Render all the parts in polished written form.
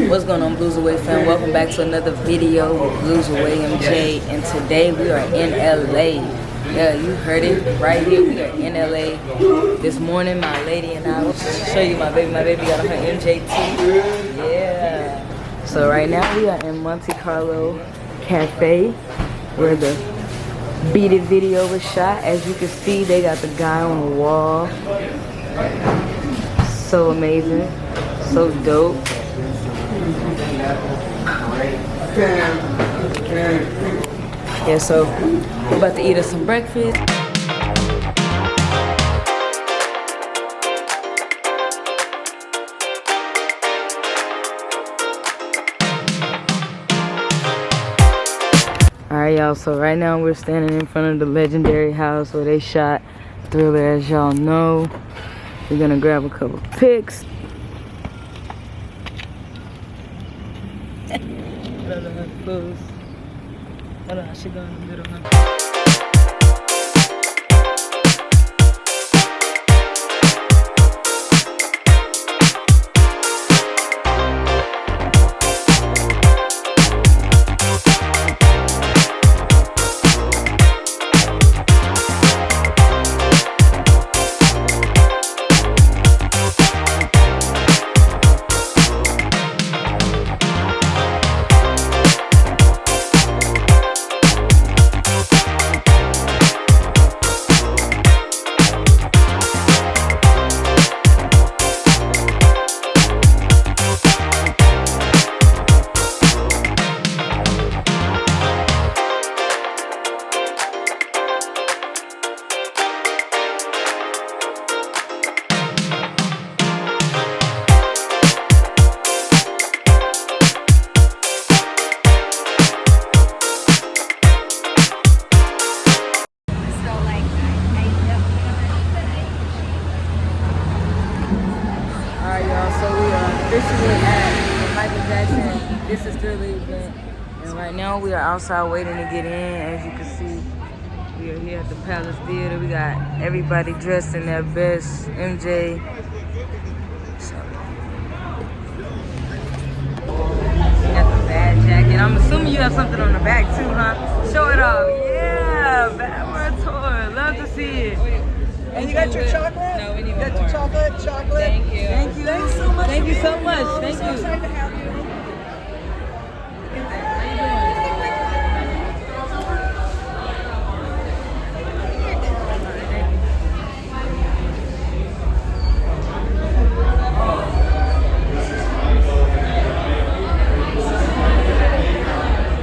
What's going on, Blues Away fam? Welcome back to another video with Blues Away MJ. And today we are in LA. Yeah, you heard it right here. We are in LA. This morning, my lady and I will show you my baby. My baby got on her MJT. Yeah. So right now we are in Monte Carlo Cafe, where the Beat It video was shot. As you can see, they got the guy on the wall. So amazing. So dope. Yeah, so we're about to eat us some breakfast. Alright, y'all, so right now we're standing in front of the legendary house where they shot Thriller, as y'all know. We're gonna grab a couple pics. I don't know how to pose. I don't know how she going in the middle, huh? Officially at the Michael Jackson This Is Thriller event, and right now we are outside waiting to get in. As you can see, we are here at the Palace Theater. We got everybody dressed in their best. MJ, so, you got the bad jacket. I'm assuming you have something on the back too, huh? Show it off. Yeah, Bad World Tour. Love to see it. And you got your chocolate? No, we need you got more. Your chocolate? Thank you. Thanks so much. Thank you so much. Thank so you. excited to have you.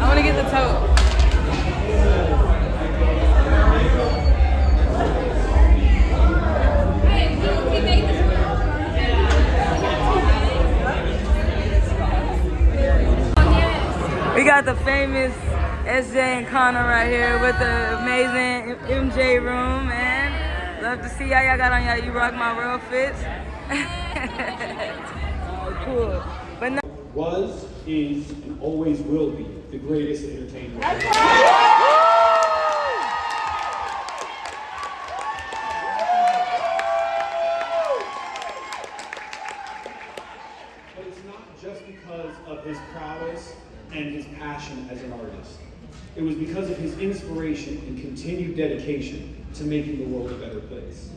I want to get the tote. We got the famous SJ and Connor right here with the amazing MJ room, man. Love to see y'all. Y'all got on y'all You Rock My World fits. Oh, cool. But no. Was, is, and always will be the greatest entertainer. But it's not just because of his prowess and his passion as an artist. It was because of his inspiration and continued dedication to making the world a better place.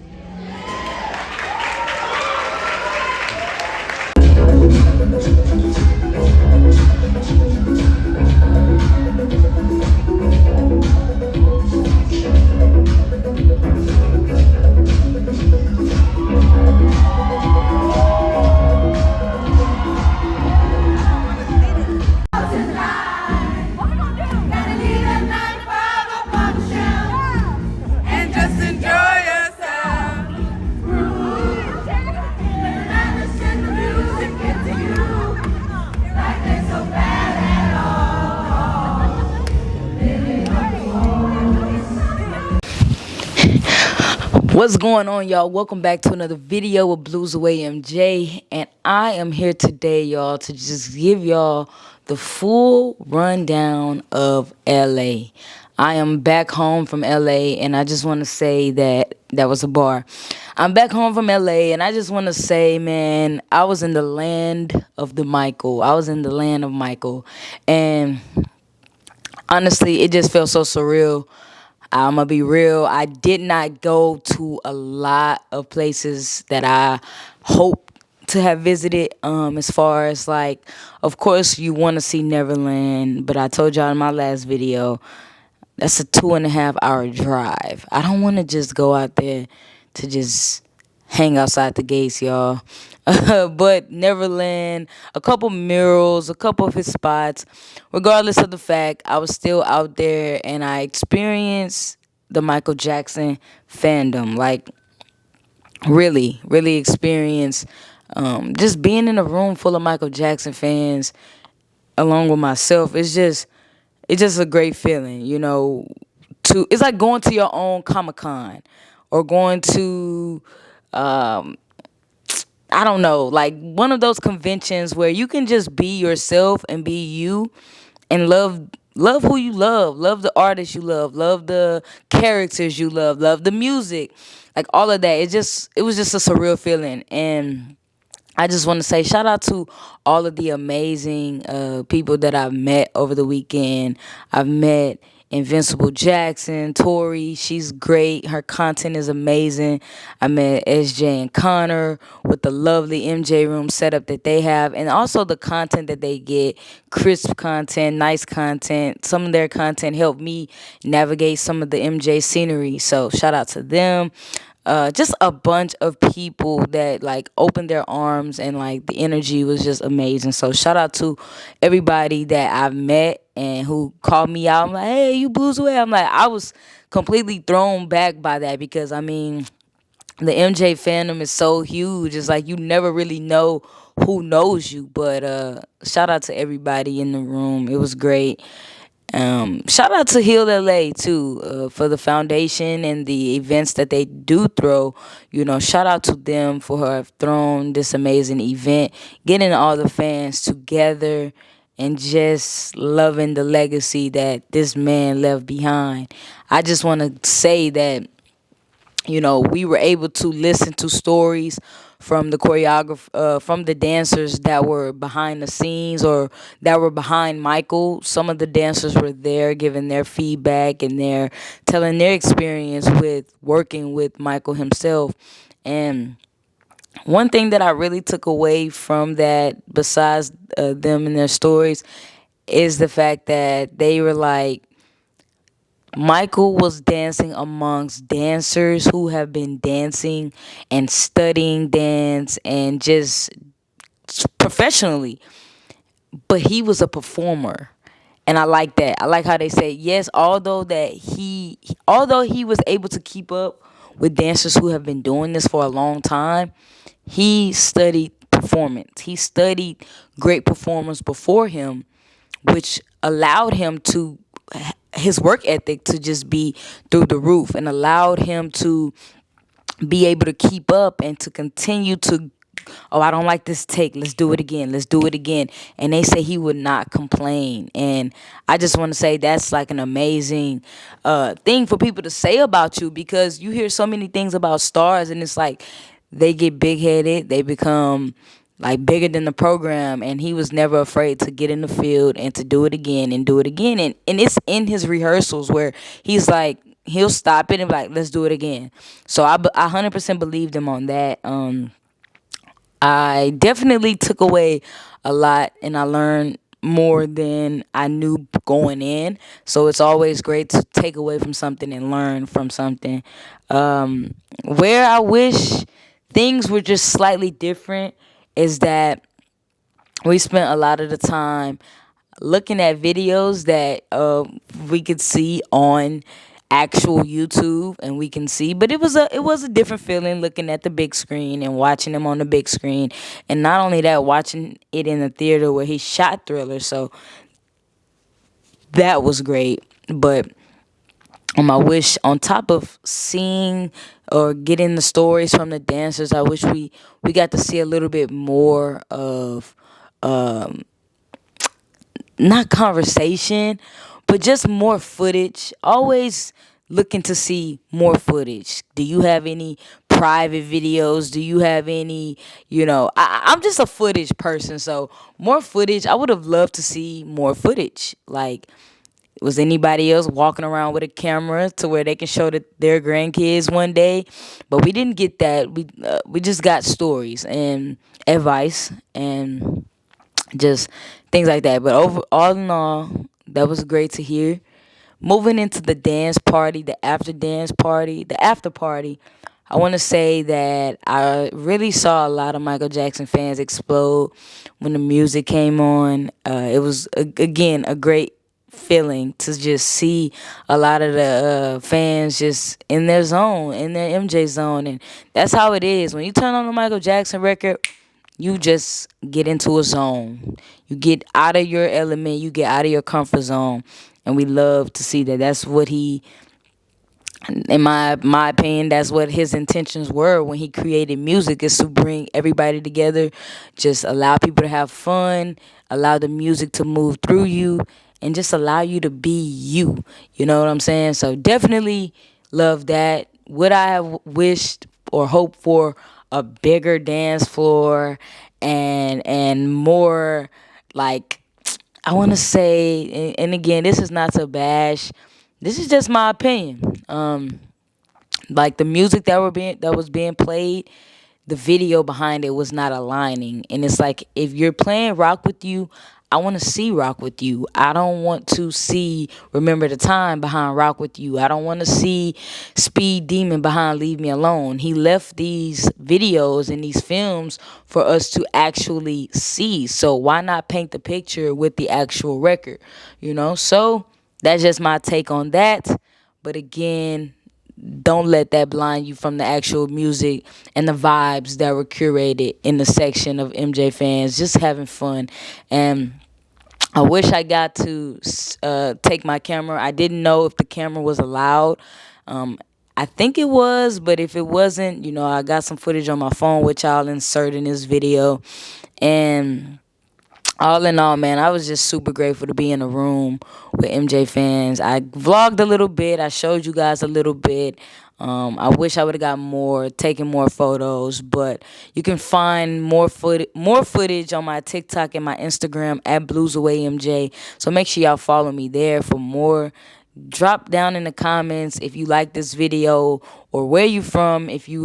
What's going on, y'all? Welcome back to another video with Blues Away MJ, and I am here today, y'all, to just give y'all the full rundown of LA. I am back home from LA, and I just want to say that That was a bar. I'm back home from LA, and I just want to say, man, I was in the land of the Michael. I was in the land of Michael. And honestly, it just felt so surreal. I'm going to be real. I did not go to a lot of places that I hope to have visited. As far as like, of course, you want to see Neverland, but I told y'all in my last video, that's a 2.5 hour drive. I don't want to just go out there to just hang outside the gates, y'all. But Neverland, a couple murals, a couple of his spots. Regardless of the fact, I was still out there and I experienced the Michael Jackson fandom. Like, really, really experienced just being in a room full of Michael Jackson fans along with myself. It's just a great feeling, it's like going to your own Comic-Con or going to I don't know, like one of those conventions where you can just be yourself and be you and love who you love the artists you love the characters you love the music, like all of that. It was just a surreal feeling. And I just want to say shout out to all of the amazing people that I've met over the weekend. I've met Invincible Jackson, Tori. She's great. Her content is amazing. I met SJ and Connor with the lovely MJ room setup that they have, and also the content that they get, crisp content, nice content. Some of their content helped me navigate some of the MJ scenery. So shout out to them. Just a bunch of people that like opened their arms, and like the energy was just amazing. So shout out to everybody that I've met and who called me out. I'm like, hey, you Blues Away. I'm like, I was completely thrown back by that because I mean, the MJ fandom is so huge. It's like you never really know who knows you. But shout out to everybody in the room. It was great. Shout out to Heal LA too, for the foundation and the events that they do throw. Shout out to them for have thrown this amazing event, getting all the fans together and just loving the legacy that this man left behind. I just want to say that we were able to listen to stories from the choreographer, from the dancers that were behind the scenes or that were behind Michael. Some of the dancers were there giving their feedback and they're telling their experience with working with Michael himself. And one thing that I really took away from that, besides them and their stories, is the fact that they were like, Michael was dancing amongst dancers who have been dancing and studying dance and just professionally, but he was a performer. And I like that. I like how they say, yes, although he was able to keep up with dancers who have been doing this for a long time, he studied performance. He studied great performers before him, which allowed him to his work ethic to just be through the roof and allowed him to be able to keep up and to continue to, oh, I don't like this take, let's do it again, let's do it again. And they say he would not complain. And I just want to say that's like an amazing thing for people to say about you, because you hear so many things about stars and it's like they get big headed, they become like bigger than the program, and he was never afraid to get in the field and to do it again and do it again. And it's in his rehearsals where he's like, he'll stop it and be like, let's do it again. So I 100% believed him on that. I definitely took away a lot and I learned more than I knew going in. So it's always great to take away from something and learn from something. Where I wish things were just slightly different is that we spent a lot of the time looking at videos that we could see on actual YouTube and we can see, but it was a different feeling looking at the big screen and watching them on the big screen, and not only that, watching it in the theater where he shot Thriller. So that was great. But I wish, on top of seeing or getting the stories from the dancers, I wish we got to see a little bit more of not conversation, but just more footage. Always looking to see more footage? Do you have any private videos? Do you have any, I'm just a footage person, so more footage. I would have loved to see more footage. Like, was anybody else walking around with a camera to where they can show their grandkids one day? But we didn't get that. We just got stories and advice and just things like that. But all in all, that was great to hear. Moving into the dance party, the after party, I want to say that I really saw a lot of Michael Jackson fans explode when the music came on. It was, again, a great feeling to just see a lot of the fans just in their zone, in their MJ zone. And that's how it is. When you turn on the Michael Jackson record, you just get into a zone. You get out of your element. You get out of your comfort zone. And we love to see that. That's what in my opinion, that's what his intentions were when he created music, is to bring everybody together, just allow people to have fun, allow the music to move through you, and just allow you to be you. You know what I'm saying? So definitely love that. Would I have wished or hoped for a bigger dance floor and more, like, I want to say, and again, this is not to bash. This is just my opinion. Like, the music that was being played, the video behind it was not aligning. And it's like, if you're playing Rock With You, I want to see Rock With You. I don't want to see Remember the Time behind Rock With You. I don't want to see Speed Demon behind Leave Me Alone. He left these videos and these films for us to actually see. So why not paint the picture with the actual record? So that's just my take on that. But again, don't let that blind you from the actual music and the vibes that were curated in the section of MJ fans just having fun. And I wish I got to take my camera. I didn't know if the camera was allowed. I think it was, but if it wasn't, I got some footage on my phone, which I'll insert in this video. And all in all, man, I was just super grateful to be in a room with MJ fans. I vlogged a little bit. I showed you guys a little bit. I wish I would have got taken more photos, but you can find more footage on my TikTok and my Instagram at BluesAwayMJ. So make sure y'all follow me there for more. Drop down in the comments if you like this video or where you from. If you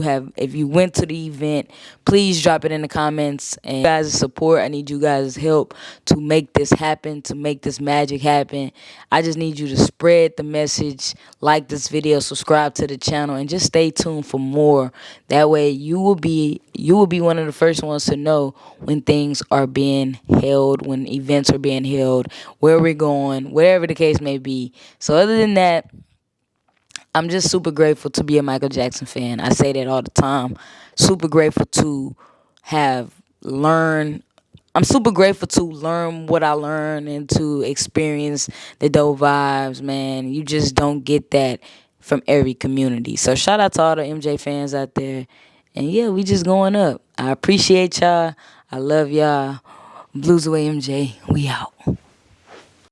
went to the event, please drop it in the comments. And you guys' support, I need you guys' help to make this happen, to make this magic happen. I just need you to spread the message, like this video, subscribe to the channel, and just stay tuned for more. That way you will be one of the first ones to know when things are being held, when events are being held, where we're going, whatever the case may be. So other than that, I'm just super grateful to be a Michael Jackson fan. I say that all the time. Super grateful to I'm super grateful to learn what I learned and to experience the dope vibes, man. You just don't get that from every community. So shout out to all the MJ fans out there. And yeah, we just going up. I appreciate y'all. I love y'all. Blues Away MJ. We out.